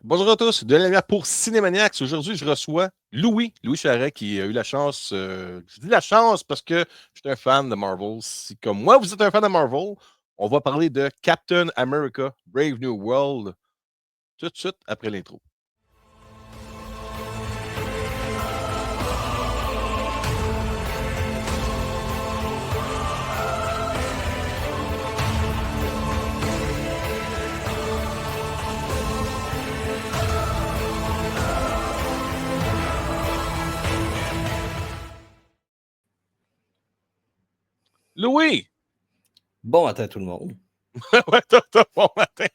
Bonjour à tous, de la lumière pour Cinémaniacs. Aujourd'hui, je reçois Louis Charret, qui a eu la chance, je dis la chance parce que je suis un fan de Marvel. Si comme moi, vous êtes un fan de Marvel, on va parler de Captain America, Brave New World, tout de suite après l'intro. Louis! Bon matin tout le monde. Ouais, bon matin.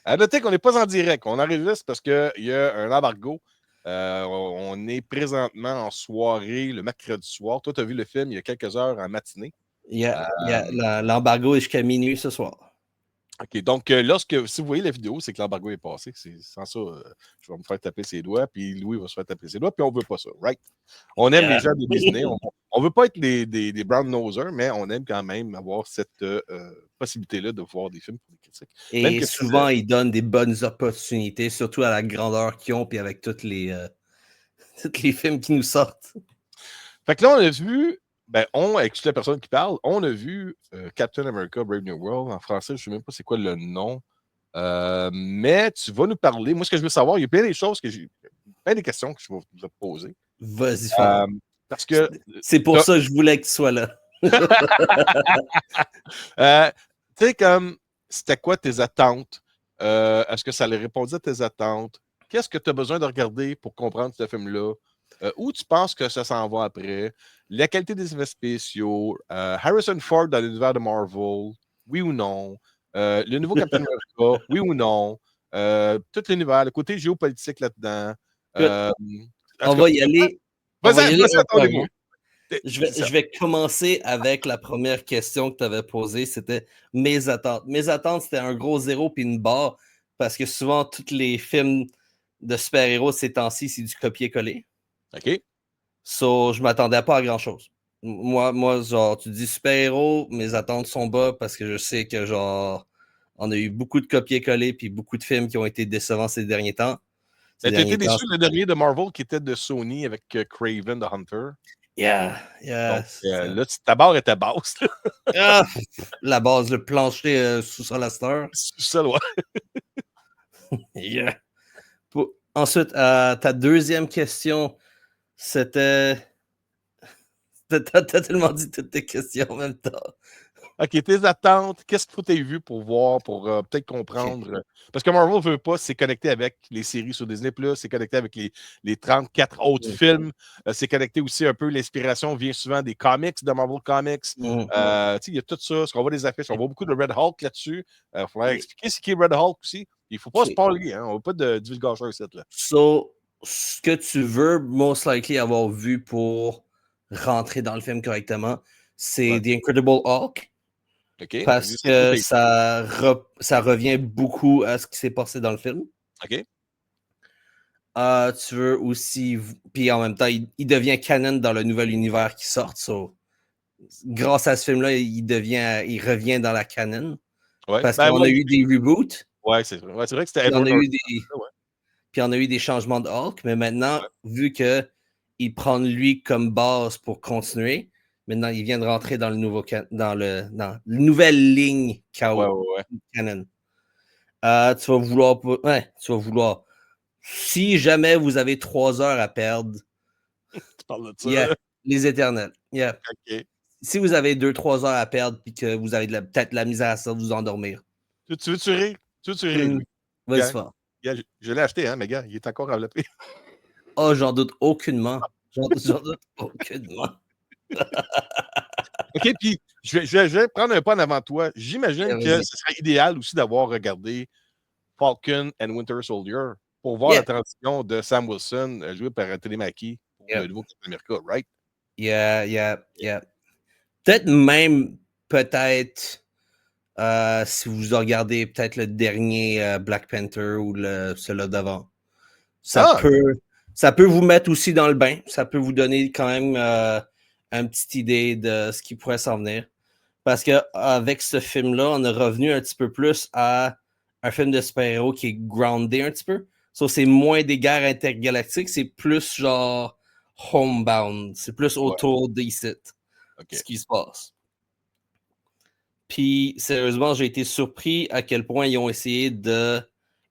À noter qu'on n'est pas en direct. On enregistre parce qu'il y a un embargo. On est présentement en soirée, le mercredi soir. Toi, tu as vu le film il y a quelques heures en matinée. L'embargo est jusqu'à minuit ce soir. OK, donc si vous voyez la vidéo, c'est que l'embargo est passé. Sans ça, je vais me faire taper ses doigts, puis Louis va se faire taper ses doigts, puis on ne veut pas ça, right? On aime les gens de Disney. On ne veut pas être des brown nosers, mais on aime quand même avoir cette possibilité-là de voir des films pour des critiques. Et souvent, ils donnent des bonnes opportunités, surtout à la grandeur qu'ils ont, puis avec tous les films qui nous sortent. Fait que là, on a vu, avec toutes les personnes qui parlent, on a vu Captain America Brave New World. En français, je ne sais même pas c'est quoi le nom. Mais tu vas nous parler. Moi, ce que je veux savoir, il y a plein des choses plein des questions que je vais vous poser. Vas-y, fort. Parce que. C'est pour ça que je voulais que tu sois là. Tu sais, comme, c'était quoi tes attentes? Est-ce que ça allait répondre à tes attentes? Qu'est-ce que tu as besoin de regarder pour comprendre ce film-là? Où tu penses que ça s'en va après? La qualité des effets spéciaux? Harrison Ford dans l'univers de Marvel? Oui ou non? Le nouveau Captain America? Oui ou non? Tout l'univers, le côté géopolitique là-dedans. On va y aller. Vas-y, attendez-moi. Je vais commencer avec la première question que tu avais posée, c'était mes attentes. Mes attentes, c'était un gros zéro puis une barre, parce que souvent, tous les films de super-héros ces temps-ci, c'est du copier-coller. OK. So, je m'attendais pas à grand-chose. Moi, genre, tu dis super-héros, mes attentes sont bas parce que je sais que, genre, on a eu beaucoup de copier-coller puis beaucoup de films qui ont été décevants ces derniers temps. Tu étais déçu le dernier de Marvel qui était de Sony avec Craven the Hunter. Yeah. Donc là, ta barre était basse. La base, le plancher sous Laster. C'est ça, ouais. Yeah. Ensuite, ta deuxième question, c'était. T'as tellement dit toutes tes questions en même temps. OK, tes attentes, qu'est-ce qu'il faut que tu aies vu pour voir, pour peut-être comprendre? Okay. Parce que Marvel ne veut pas, c'est connecté avec les séries sur Disney+, c'est connecté avec les 34 autres films, c'est connecté aussi un peu, l'inspiration vient souvent des comics, de Marvel Comics. Il y a tout ça, parce qu'on voit des affiches, on voit beaucoup de Red Hulk là-dessus. Il faudrait expliquer ce qu'est Red Hulk aussi. Il ne faut pas se parler, hein, on ne veut pas de divulgation ici. So, ce que tu veux, most likely, avoir vu pour rentrer dans le film correctement, c'est The Incredible Hulk. Okay. Parce que ça revient beaucoup à ce qui s'est passé dans le film. OK. Tu veux aussi... Puis en même temps, il devient canon dans le nouvel univers qui sort. So, grâce à ce film-là, il revient dans la canon. Ouais. Parce qu'on a eu des reboots. Ouais, c'est vrai. Ouais, c'est vrai que c'était Edward Norton. Puis on a eu des changements de Hulk. Mais maintenant, vu qu'il prend lui comme base pour continuer, maintenant, il vient de rentrer dans dans la nouvelle ligne canon. Tu vas vouloir. Si jamais vous avez 3 heures à perdre, tu parles de ça. Les Éternels. OK. Si vous avez 2-3 heures à perdre et que vous avez peut-être la misère à ça, vous endormir. Tu veux rire? Louis? Vas-y fort. Je l'ai acheté, hein, mais gars, il est encore enveloppé. Oh, j'en doute aucunement. J'en doute aucunement. OK, puis je vais prendre un pas en avant toi. J'imagine que ce serait idéal aussi d'avoir regardé Falcon and Winter Soldier pour voir la transition de Sam Wilson joué par Anthony Mackie pour le nouveau Captain America, right? Yeah. Peut-être, si vous regardez peut-être le dernier Black Panther ou celui d'avant. Ça peut vous mettre aussi dans le bain. Ça peut vous donner quand même une petite idée de ce qui pourrait s'en venir. Parce qu'avec ce film-là, on est revenu un petit peu plus à un film de super-héros qui est groundé un petit peu. So, c'est moins des guerres intergalactiques, c'est plus genre homebound. C'est plus autour d'ici, ce qui se passe. Puis, sérieusement, j'ai été surpris à quel point ils ont essayé de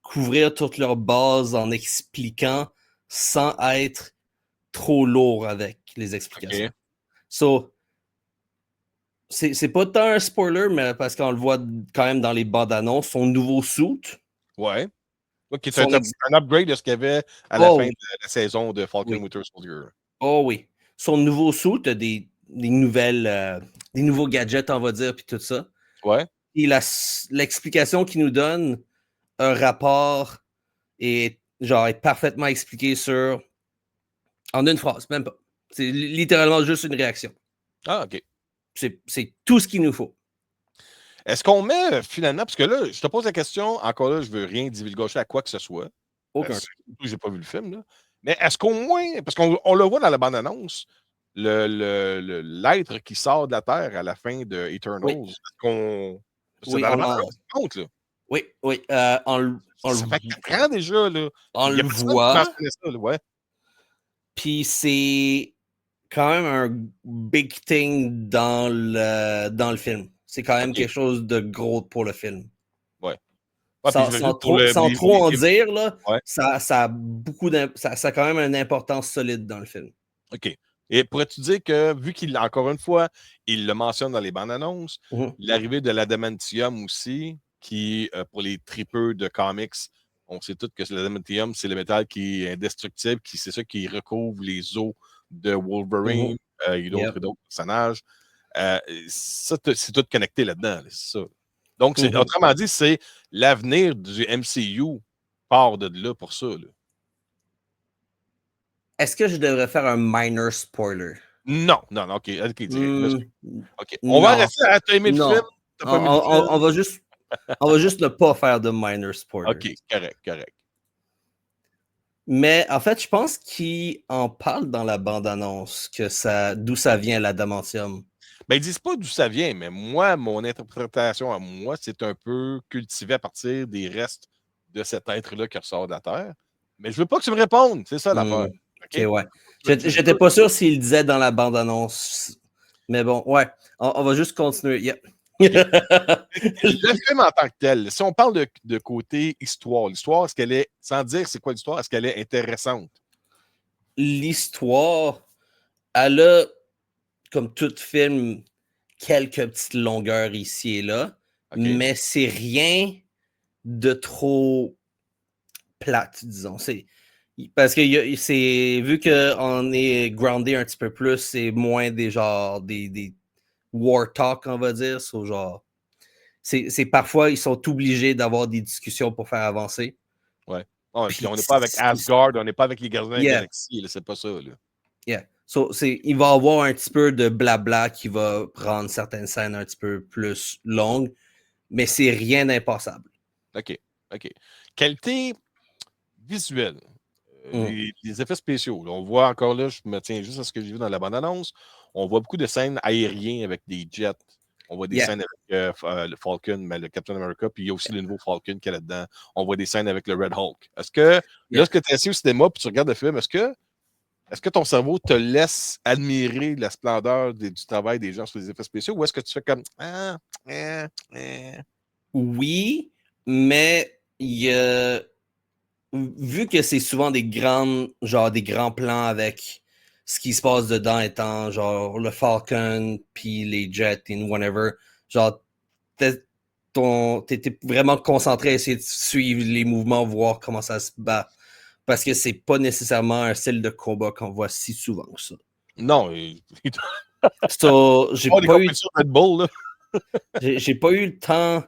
couvrir toute leur base en expliquant sans être trop lourd avec les explications. So, c'est pas tant un spoiler, mais parce qu'on le voit quand même dans les bandes annonces, son nouveau suit. Ouais. Ok, c'est un upgrade de ce qu'il y avait à la fin de la saison de Falcon Winter Soldier. Oh oui. Son nouveau suit a des nouvelles, des nouveaux gadgets, on va dire, puis tout ça. Ouais. Et l'explication qu'il nous donne, un rapport et genre est parfaitement expliqué en une phrase, même pas. C'est littéralement juste une réaction. Ah, ok. C'est tout ce qu'il nous faut. Est-ce qu'on met finalement, parce que là, je te pose la question, encore là, je veux rien divulgacher à quoi que ce soit. Aucun. J'ai pas vu le film, là. Mais est-ce qu'au moins, parce qu'on le voit dans la bande-annonce, l'être qui sort de la Terre à la fin de Eternals, est-ce qu'on. C'est dans la bande-annonce qui compte, là. Oui. Ça fait 4 ans déjà, là. On le voit. Ça, là, ouais. Puis c'est quand même un big thing dans le film. C'est quand même quelque chose de gros pour le film. Ouais. Sans trop en dire, là, ça a quand même une importance solide dans le film. OK. Et pourrais-tu dire que, vu encore une fois, il le mentionne dans les bandes annonces, l'arrivée de l'adamantium aussi, qui, pour les tripeux de comics, on sait tous que l'adamantium, c'est le métal qui est indestructible, c'est ça qui recouvre les os de Wolverine et d'autres personnages. Ça, c'est tout connecté là-dedans, c'est ça. Donc, autrement dit, c'est l'avenir du MCU part de là pour ça. Là. Est-ce que je devrais faire un minor spoiler? Non, OK, direct. OK. On va rester à t'as aimé le film. On va juste ne pas faire de minor spoiler. OK, correct. Mais en fait, je pense qu'il en parle dans la bande-annonce, d'où ça vient l'adamantium. Ben, ils disent pas d'où ça vient, mais moi, mon interprétation à moi, c'est un peu cultivé à partir des restes de cet être-là qui ressort de la Terre. Mais je veux pas que tu me répondes, c'est ça l'affaire. OK, ouais. J'étais pas sûr s'il le disait dans la bande-annonce. Mais bon, ouais. On va juste continuer. Yeah. Le film en tant que tel, si on parle de côté histoire, l'histoire, est-ce qu'elle est, sans dire c'est quoi l'histoire, est-ce qu'elle est intéressante? L'histoire, elle a, comme tout film, quelques petites longueurs ici et là, mais c'est rien de trop plate, disons. Parce que c'est vu qu'on est groundé un petit peu plus, c'est moins des war talk, on va dire. Genre, c'est parfois, ils sont obligés d'avoir des discussions pour faire avancer. Ouais. Puis on n'est pas avec Asgard, on n'est pas avec les gardiens de la galaxie, c'est pas ça. Là. Yeah. Il va y avoir un petit peu de blabla qui va rendre certaines scènes un petit peu plus longues, mais c'est rien d'impassable. OK. Qualité visuelle. Les effets spéciaux. Là, on voit encore là, je me tiens juste à ce que j'ai vu dans la bande-annonce. On voit beaucoup de scènes aériennes avec des jets. On voit des scènes avec le Falcon, mais le Captain America, puis il y a aussi le nouveau Falcon qui est là-dedans. On voit des scènes avec le Red Hulk. Est-ce que, lorsque tu es assis au cinéma et tu regardes le film, est-ce que ton cerveau te laisse admirer la splendeur du travail des gens sur les effets spéciaux ou est-ce que tu fais comme Oui, mais vu que c'est souvent des grands plans avec ce qui se passe dedans étant genre le Falcon puis les jets et whatever, genre t'étais vraiment concentré à essayer de suivre les mouvements, voir comment ça se bat. Parce que c'est pas nécessairement un style de combat qu'on voit si souvent que ça. Non. J'ai pas eu le temps,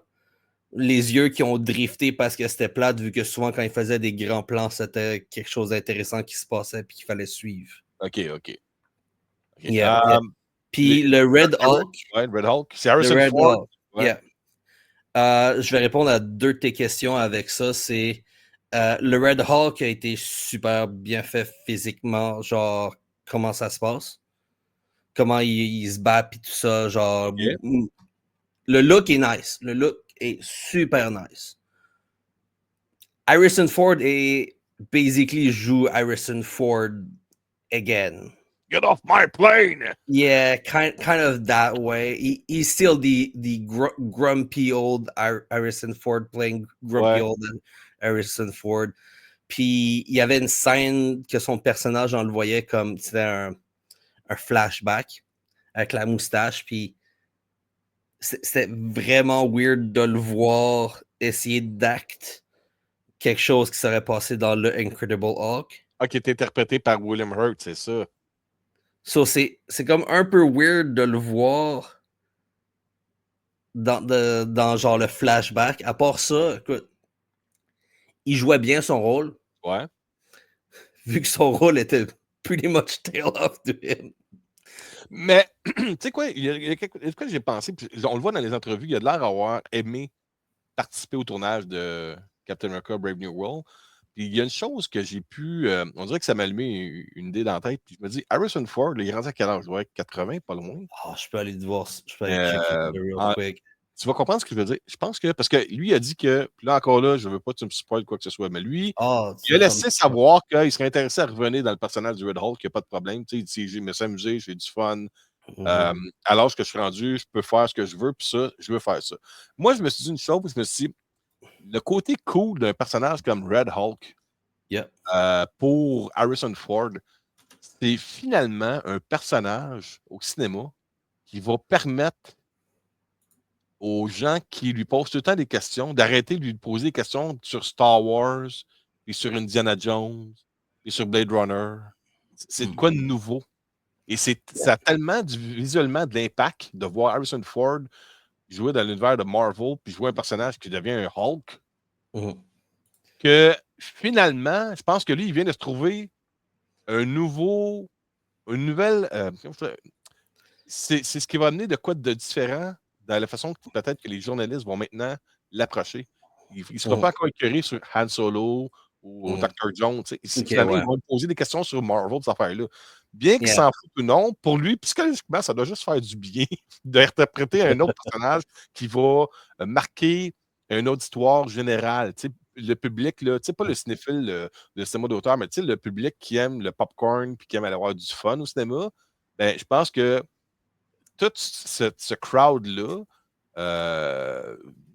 les yeux qui ont drifté parce que c'était plate, vu que souvent quand ils faisaient des grands plans, c'était quelque chose d'intéressant qui se passait et qu'il fallait suivre. OK. Yeah. Puis le Red Hulk. Ouais, Red Hulk. C'est Harrison Ford. Yeah. Je vais répondre à 2 de tes questions avec ça. C'est le Red Hulk a été super bien fait physiquement. Genre, comment ça se passe? Comment il se bat et tout ça. Genre, le look est nice. Le look est super nice. Harrison Ford est basically joue Harrison Ford again. Get off my plane! Yeah, kind of that way. He's still the grumpy old Harrison Ford playing grumpy old Harrison Ford. Puis il y avait une scène que son personnage, on le voyait comme c'était un flashback avec la moustache. Puis c'était vraiment weird de le voir essayer d'acte quelque chose qui serait passé dans le Incredible Hulk. Ah, qui est interprété par William Hurt, c'est ça. So c'est comme un peu weird de le voir dans genre le flashback. À part ça, écoute, il jouait bien son rôle. Ouais. Vu que son rôle était pretty much tail off to him. Mais, tu sais quoi, il y a quelque chose que j'ai pensé, puis on le voit dans les entrevues, il a de l'air d'avoir aimé participer au tournage de Captain America Brave New World. Puis il y a une chose que j'ai pu. On dirait que ça m'a allumé une idée dans la tête. Puis je me dis, Harrison Ford, il est rendu à quel âge? Ouais, 80, pas loin. Oh, je peux aller te voir. Je peux aller checker real quick. Tu vas comprendre ce que je veux dire. Je pense que. Parce que lui, il a dit que. Puis là, encore là, je veux pas que tu me spoil quoi que ce soit. Mais lui, il a laissé savoir qu'il serait intéressé à revenir dans le personnage du Red Hulk, qu'il n'y a pas de problème. Tu sais, je me suis amusé, j'ai du fun. À l'âge que je suis rendu, je peux faire ce que je veux, puis ça, je veux faire ça. Moi, je me suis dit une chose, je me suis dit, le côté cool d'un personnage comme Red Hulk pour Harrison Ford, c'est finalement un personnage au cinéma qui va permettre aux gens qui lui posent tout le temps des questions d'arrêter de lui poser des questions sur Star Wars, et sur Indiana Jones, et sur Blade Runner. C'est de quoi de nouveau? Et ça a tellement visuellement de l'impact de voir Harrison Ford jouer dans l'univers de Marvel puis jouer un personnage qui devient un Hulk que finalement, je pense que lui, il vient de se trouver une nouvelle. C'est ce qui va amener de quoi de différent dans la façon que peut-être que les journalistes vont maintenant l'approcher. Il ne sera pas encore écœuré sur Han Solo ou Dr. Jones. Finalement, ils vont lui poser des questions sur Marvel, cette affaire-là. Bien qu'il s'en fout ou non, pour lui, psychologiquement, ça doit juste faire du bien d'interpréter un autre personnage qui va marquer une auditoire générale. Le public, là, pas le cinéphile, le cinéma d'auteur, mais le public qui aime le popcorn et qui aime aller avoir du fun au cinéma, ben, je pense que tout ce crowd-là,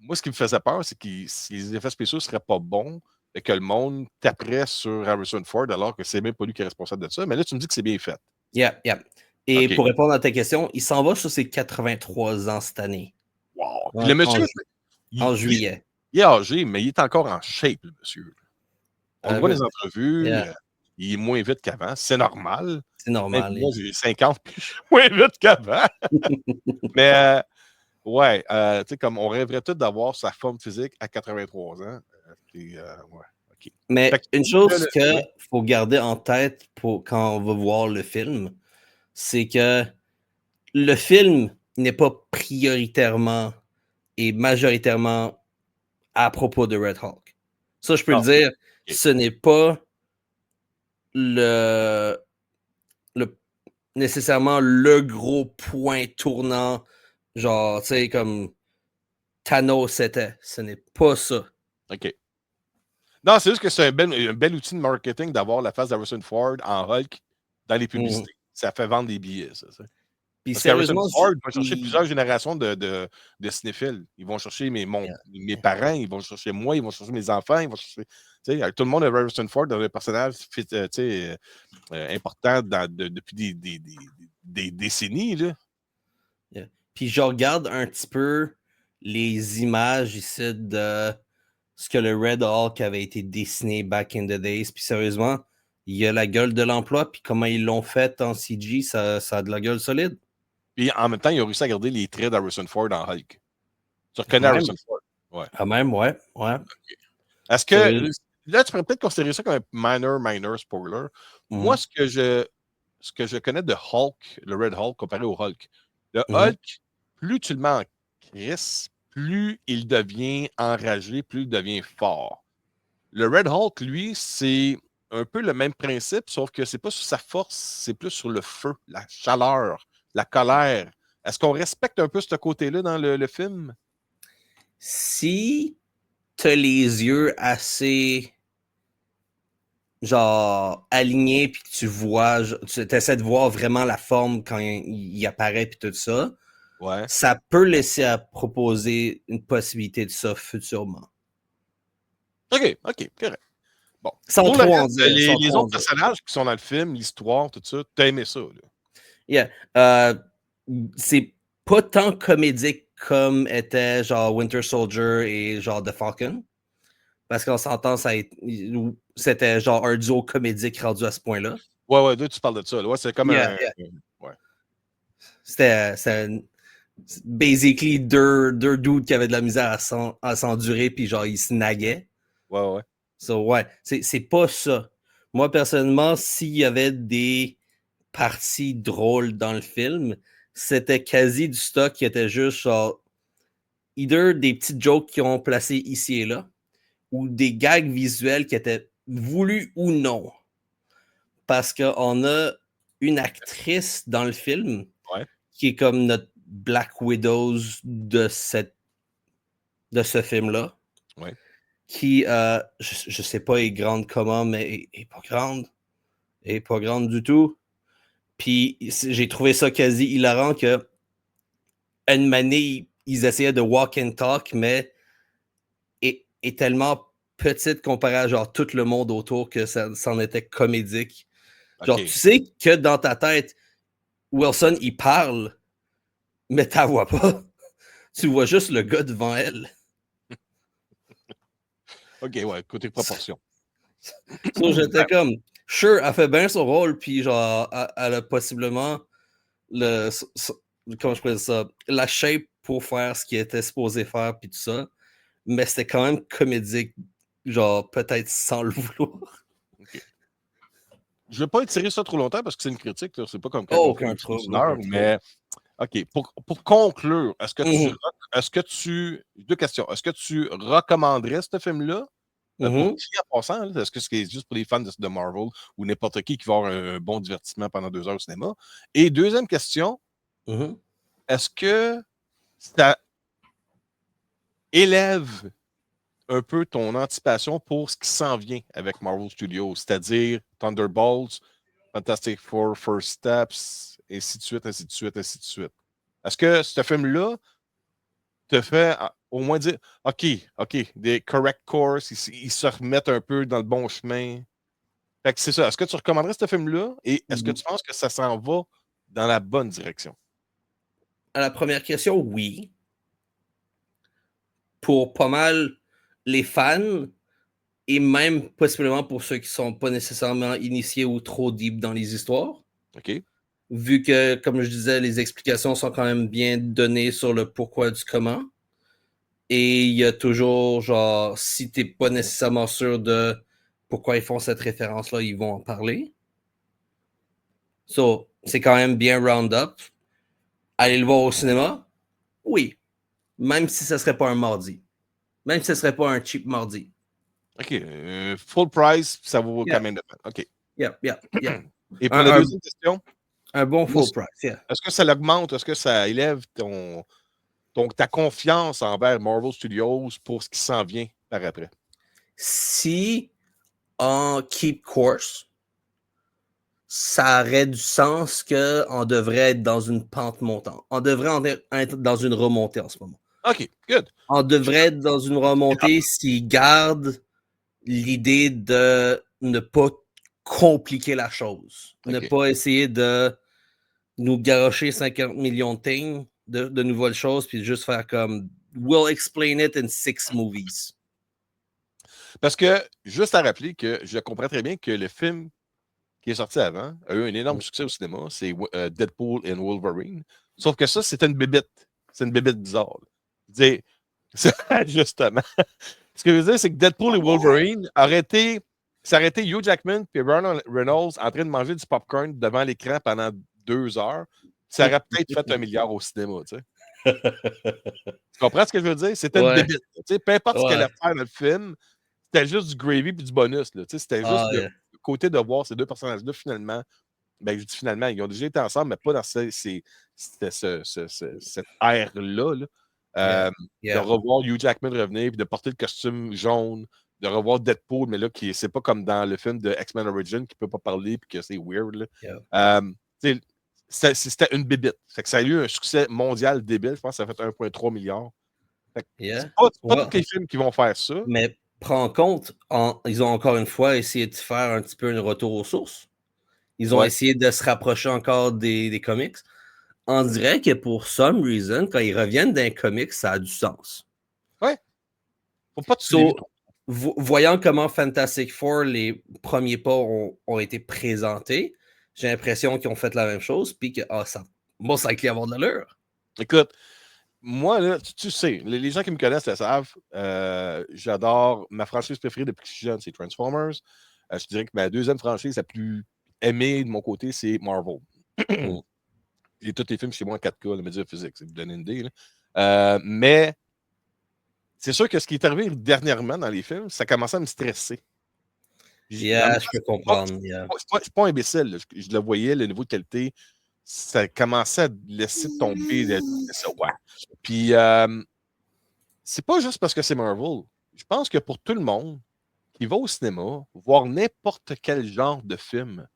moi, ce qui me faisait peur, c'est que si les effets spéciaux ne seraient pas bons et que le monde taperait sur Harrison Ford alors que c'est même pas lui qui est responsable de ça. Mais là, tu me dis que c'est bien fait. Et pour répondre à ta question, il s'en va sur ses 83 ans cette année. Wow! Puis le monsieur, en juillet. Il est âgé, mais il est encore en shape, le monsieur. On le voit dans les entrevues, il est moins vite qu'avant. C'est normal. C'est normal. Moi, j'ai 50, puis je suis moins vite qu'avant. Mais, ouais, tu sais, comme on rêverait tous d'avoir sa forme physique à 83 ans. Mais une chose qu'il faut garder en tête quand on va voir le film, c'est que le film n'est pas prioritairement et majoritairement à propos de Red Hulk. Ça, je peux le dire, ce n'est pas nécessairement le gros point tournant, genre, tu sais, comme Thanos c'était. Ce n'est pas ça. OK. Non, c'est juste que c'est un bel outil de marketing d'avoir la face d'Harrison Ford en Hulk dans les publicités. Ça fait vendre des billets, ça. Puis parce qu'Harrison Ford va chercher plusieurs générations de cinéphiles. Ils vont chercher mes parents, ils vont chercher moi, ils vont chercher mes enfants, ils vont chercher. Tout le monde a Harrison Ford dans un personnage important depuis des décennies. Là. Puis je regarde un petit peu les images ici de ce que le Red Hulk avait été dessiné back in the days. Puis sérieusement, il y a la gueule de l'emploi. Puis comment ils l'ont fait en CG, ça a de la gueule solide. Puis en même temps, ils ont réussi à garder les traits d'Harrison Ford en Hulk. Tu reconnais Harrison Ford? Ouais. Ah, même, ouais. Okay. Est-ce que là, tu pourrais peut-être considérer ça comme un minor spoiler. Moi, ce que je connais de Hulk, le Red Hulk, comparé au Hulk, le Hulk, plus tu le mets en crise, plus il devient enragé, plus il devient fort. Le Red Hulk, lui, c'est un peu le même principe, sauf que c'est pas sur sa force, c'est plus sur le feu, la chaleur, la colère. Est-ce qu'on respecte un peu ce côté-là dans le film? Si t'as les yeux assez genre alignés, puis que tu vois, tu essaies de voir vraiment la forme quand il apparaît, puis tout ça, Ouais. ça peut laisser à proposer une possibilité de ça futurement. OK, correct. Bon. Sans Pour le trop en reste, dire. Sans les trop en autres dire. personnages qui sont dans le film, l'histoire, tout ça, t'as aimé ça, là? Yeah. C'est pas tant comédique comme était genre Winter Soldier et genre The Falcon. Parce qu'on s'entend, c'était genre un duo comédique rendu à ce point-là. Ouais, tu parles de ça. Là. Ouais, c'est comme Yeah, un. yeah. Ouais. C'était basically deux dudes qui avaient de la misère à s'endurer, puis genre ils se naguaient. Ouais. So, ouais, c'est pas ça. Moi, personnellement, s'il y avait des parties drôles dans le film, c'était quasi du stock qui était juste genre either des petites jokes qui ont placé ici et là, ou des gags visuels qui étaient voulus ou non. Parce qu'on a une actrice dans le film Ouais. qui est comme notre Black Widows de ce film-là. Ouais. Qui, je sais pas, est grande comment, mais est pas grande. Elle est pas grande du tout. Puis j'ai trouvé ça quasi hilarant que une manée, ils essayaient de walk and talk, mais est tellement petite comparée à genre tout le monde autour que ça en était comédique. Genre, tu OK. sais que dans ta tête, Wilson, il parle, mais tu vois pas. Tu vois juste le gars devant elle. OK, ouais, côté proportion. So, j'étais comme, sure, elle fait bien son rôle, puis genre, elle a possiblement comment je pourrais dire ça, la shape pour faire ce qu'il était supposé faire, puis tout ça. Mais c'était quand même comédique, genre, peut-être sans le vouloir. OK. Je ne vais pas étirer ça trop longtemps parce que c'est une critique. C'est pas comme quand Oh, on fait aucun une trouble, d'une aucun heure, trouble. mais OK. Pour conclure, Mhm, deux questions. Est-ce que tu recommanderais ce film-là? Pour mhm. qui en passant? Là? Est-ce que c'est juste pour les fans de Marvel ou n'importe qui va avoir un bon divertissement pendant 2 heures au cinéma? Et deuxième question, Mhm. est-ce que ça élève un peu ton anticipation pour ce qui s'en vient avec Marvel Studios, c'est-à-dire Thunderbolts, Fantastic Four, First Steps, ainsi de suite, ainsi de suite, ainsi de suite. Est-ce que ce film-là te fait au moins dire OK, des correct course, ils se remettent un peu dans le bon chemin? Fait que c'est ça. Est-ce que tu recommanderais ce film-là et est-ce que tu penses que ça s'en va dans la bonne direction? À la première question, oui. Pour pas mal les fans, et même possiblement pour ceux qui sont pas nécessairement initiés ou trop deep dans les histoires. OK? Vu que, comme je disais, les explications sont quand même bien données sur le pourquoi du comment. Et il y a toujours, genre, si t'es pas nécessairement sûr de pourquoi ils font cette référence-là, ils vont en parler. So, c'est quand même bien round up. Aller le voir au cinéma? Oui. Même si ce serait pas un mardi. Même si ce serait pas un cheap mardi. OK. Full price, ça vaut quand Yeah, même la peine. OK. yeah, yeah, yeah. Et pour la Un, un, deuxième question, un bon full price, yeah. est-ce que ça l'augmente? Est-ce que ça élève ta confiance envers Marvel Studios pour ce qui s'en vient par après? Si on keep course, ça aurait du sens qu'on devrait être dans une pente montante. On devrait être dans une remontée en ce moment. OK, good. On devrait être dans une remontée s'ils gardent l'idée de ne pas compliquer la chose. Ne OK. pas essayer de nous garocher 50 millions de things, de nouvelles choses, puis juste faire comme we'll explain it in 6 movies. Parce que, juste à rappeler que je comprends très bien que le film qui est sorti avant a eu un énorme succès au cinéma, c'est Deadpool and Wolverine. Sauf que ça, c'était une bébête. C'est une bébête bizarre. Là. Justement. Ce que je veux dire, c'est que Deadpool et Wolverine ça aurait été Hugh Jackman et Ryan Reynolds en train de manger du popcorn devant l'écran pendant 2 heures. Ça aurait peut-être fait 1 milliard au cinéma. Tu sais. Tu comprends ce que je veux dire? C'était une Ouais, bébête. Tu sais, peu importe ce qu'elle ouais. allait faire dans le film, c'était juste du gravy et du bonus. Là. Tu sais, c'était juste Ah, le yeah. côté de voir ces deux personnages-là finalement. Ben, je dis finalement, ils ont déjà été ensemble, mais pas dans cette ère-là. Là. De revoir Hugh Jackman revenir, puis de porter le costume jaune, de revoir Deadpool, mais là, c'est pas comme dans le film de X-Men Origin qui peut pas parler, puis que c'est weird. Là. C'était une bébite. Ça a eu un succès mondial débile. Je pense que ça a fait 1,3 milliard. C'est pas tous les films qui vont faire ça. Mais prends en compte, ils ont encore une fois essayé de faire un petit peu un retour aux sources. Ils ont essayé de se rapprocher encore des comics. On dirait que pour some reason, quand ils reviennent d'un comics, ça a du sens. Ouais. Faut pas tout voyant comment Fantastic Four, les premiers pas ont été présentés, j'ai l'impression qu'ils ont fait la même chose, puis que ça va être avoir de l'allure. Écoute, moi, là, tu sais, les gens qui me connaissent le savent, j'adore ma franchise préférée depuis que je suis jeune, c'est Transformers. Je dirais que ma deuxième franchise la plus aimée de mon côté, c'est Marvel. J'ai tous les films chez moi en 4K, le média physique, c'est vous donner une idée. Mais c'est sûr que ce qui est arrivé dernièrement dans les films, ça commençait à me stresser. Je peux comprendre. Je suis pas imbécile. Je le voyais, le niveau de qualité, ça commençait à laisser tomber. Puis, c'est pas juste parce que c'est Marvel. Je pense que pour tout le monde qui va au cinéma, voir n'importe quel genre de film,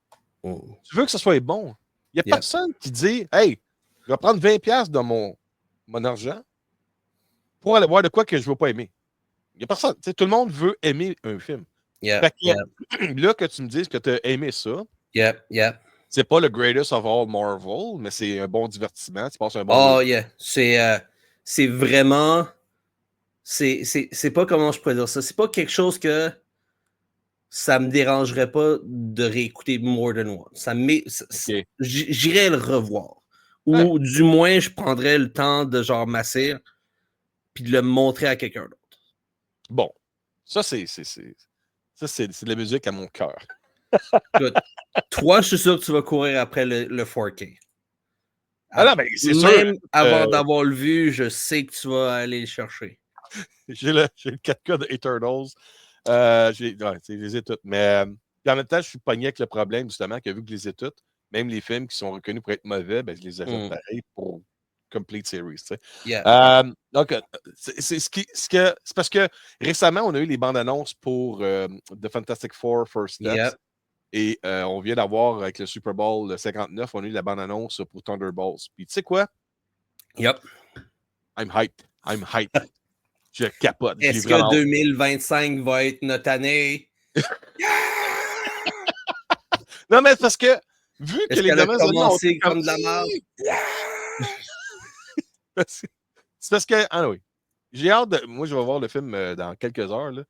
tu veux que ce soit bon. Il n'y a personne qui dit « Hey, je vais prendre 20$ de mon argent pour aller voir de quoi que je ne veux pas aimer. » Il n'y a personne. Tout le monde veut aimer un film. Là, que tu me dises que tu as aimé ça, c'est pas le greatest of all Marvel, mais c'est un bon divertissement. Tu passes un bon c'est vraiment... C'est pas comment je pourrais dire ça. C'est pas quelque chose que ça me dérangerait pas de réécouter more than one. J'irais le revoir. Ou du moins, je prendrais le temps de genre m'asseoir puis de le montrer à quelqu'un d'autre. Bon. Ça, c'est de la musique à mon cœur. Toi, je suis sûr que tu vas courir après le 4K. Non, mais c'est sûr. Même avant d'avoir le vu, je sais que tu vas aller le chercher. J'ai le 4K de Eternals. Je les ai toutes. Mais en même temps, je suis pogné avec le problème, justement, que vu que je les ai toutes, même les films qui sont reconnus pour être mauvais, ben, je les achète pareil pour Complete Series. Donc, c'est parce que récemment, on a eu les bandes annonces pour The Fantastic Four First Steps. Et on vient d'avoir, avec le Super Bowl 59, on a eu la bande annonce pour Thunderbolts. Puis tu sais quoi? I'm hyped. Je capote. Est-ce que 2025 va être notre année? Non, mais parce que, vu que les gamins commencé comme de la merde. C'est parce que, oui. J'ai hâte de... Moi, je vais voir le film dans quelques heures. Là.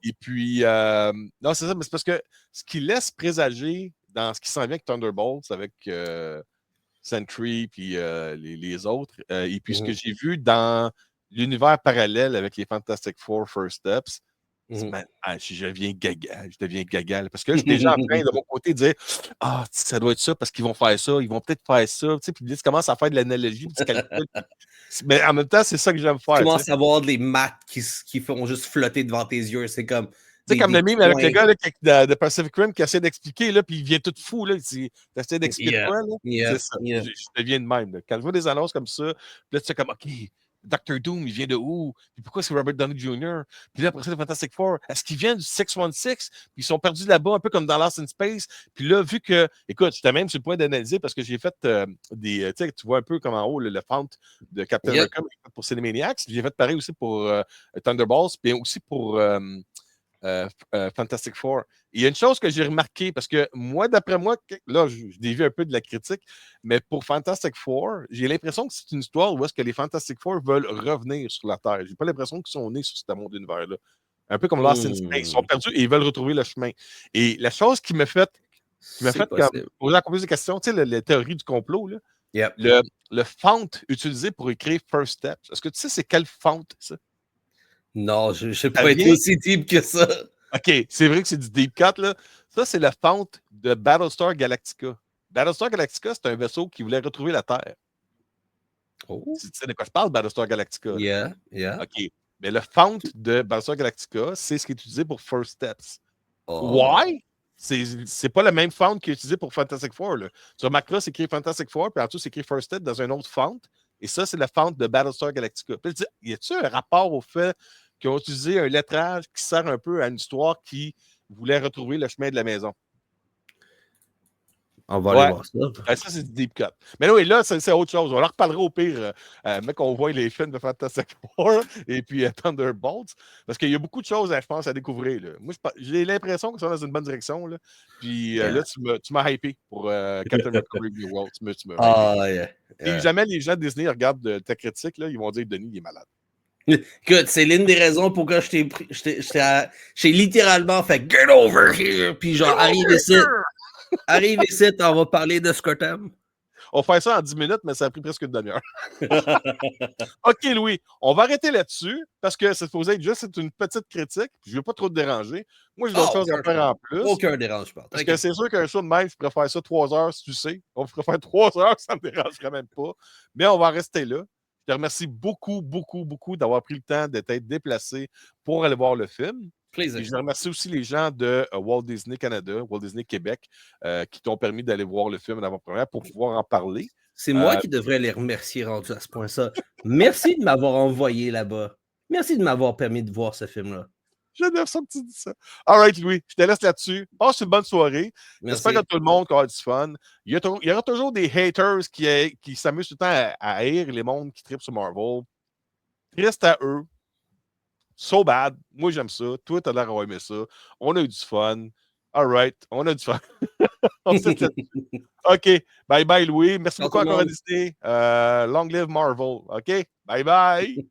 Et puis, non, c'est ça, mais c'est parce que ce qui laisse présager dans ce qui s'en vient avec Thunderbolts, avec Sentry, puis les autres, et puis ce que j'ai vu dans l'univers parallèle avec les Fantastic Four First Steps, je deviens gaga. Parce que je suis déjà en train, de mon côté, de dire ça doit être ça, parce qu'ils vont faire ça, ils vont peut-être faire ça. Puis là, tu commences à faire de l'analogie, du calcul. Mais en même temps, c'est ça que j'aime faire. Tu commences à voir des maths qui font juste flotter devant tes yeux. C'est comme. Tu sais, comme le mime avec le gars de Pacific Rim qui essaie d'expliquer, là, puis il vient tout fou. Là, tu essaies d'expliquer quoi? Là? C'est ça. Je deviens de même. Là. Quand je vois des annonces comme ça, là, tu sais, comme, OK, Dr. Doom, il vient de où? Puis pourquoi c'est Robert Downey Jr.? Puis là, après ça, le Fantastic Four, est-ce qu'ils viennent du 616? Puis ils sont perdus là-bas, un peu comme dans Lost in Space. Puis là, vu que, écoute, j'étais même sur le point d'analyser parce que j'ai fait des, tu sais, tu vois un peu comme en haut le font de Captain America pour Cinemaniacs. J'ai fait pareil aussi pour Thunderbolts, puis aussi pour Fantastic Four. Il y a une chose que j'ai remarqué, parce que moi, d'après moi, là, je dévie un peu de la critique, mais pour Fantastic Four, j'ai l'impression que c'est une histoire où est-ce que les Fantastic Four veulent revenir sur la Terre. J'ai pas l'impression qu'ils sont nés sur ce monde d'univers-là. Un peu comme Lost in Space. Ils sont perdus et ils veulent retrouver le chemin. Et la chose qui m'a fait poser encore plus de questions, tu sais, la théorie du complot, là, le font utilisé pour écrire First Steps. Est-ce que tu sais c'est quel font, ça? Non, je n'ai pas été aussi deep que ça. OK, c'est vrai que c'est du deep cut, là. Ça, c'est la font de Battlestar Galactica. Battlestar Galactica, c'est un vaisseau qui voulait retrouver la Terre. Tu sais de quoi je parle, Battlestar Galactica? Yeah. OK. Mais le font de Battlestar Galactica, c'est ce qui est utilisé pour First Steps. Why? C'est pas le même font qui est utilisé pour Fantastic Four. Là. Sur Macross, c'est écrit Fantastic Four, puis en dessous, c'est écrit First Step dans un autre font. Et ça, c'est la fente de Battlestar Galactica. Puis, y a-t-il un rapport au fait qu'ils ont utilisé un lettrage qui sert un peu à une histoire qui voulait retrouver le chemin de la maison? On va aller voir ça. Ça, c'est du deep cut. Mais oui, là, c'est autre chose. On en reparlera au pire, mec, on voit les films de Fantastic Four et puis Thunderbolts. Parce qu'il y a beaucoup de choses, je pense, à découvrir. Là. Moi, j'ai l'impression que ça va dans une bonne direction. Là. Puis là, tu m'as hypé pour Captain Recovery New World. Tu m'as hypé. Et jamais les gens de Disney regardent ta critique, là, ils vont dire Denis, il est malade. Écoute, c'est l'une des raisons pourquoi j'ai littéralement fait Get over here! Puis genre, arrive ici, on va parler de ce que t'aimes. On va faire ça en 10 minutes, mais ça a pris presque une demi-heure. OK, Louis, on va arrêter là-dessus parce que c'est supposé être juste une petite critique. Je ne veux pas trop te déranger. Moi, j'ai d'autres choses à faire en plus. Aucun dérangement. Parce que c'est sûr qu'un show de même, je pourrais faire ça 3 heures si tu sais. On pourrait faire 3 heures, ça ne me dérangerait même pas. Mais on va rester là. Je te remercie beaucoup, beaucoup, beaucoup d'avoir pris le temps d'être déplacé pour aller voir le film. Plaisir. Et je remercie aussi les gens de Walt Disney Canada, Walt Disney Québec, qui t'ont permis d'aller voir le film en avant-première pour pouvoir en parler. C'est moi qui devrais les remercier rendu à ce point-là. Merci de m'avoir envoyé là-bas. Merci de m'avoir permis de voir ce film-là. J'adore ça que tu dis ça. All right, Louis, je te laisse là-dessus. Passe une bonne soirée. J'espère que tout le monde aura du fun. Il y aura toujours des haters qui s'amusent tout le temps à haïr les mondes qui trippent sur Marvel. Triste à eux. So bad. Moi, j'aime ça. Toi, t'as l'air d'avoir aimé ça. On a eu du fun. All right. On a du fun. OK. Bye bye, Louis. Merci beaucoup encore à Disney. Long live Marvel. OK. Bye bye.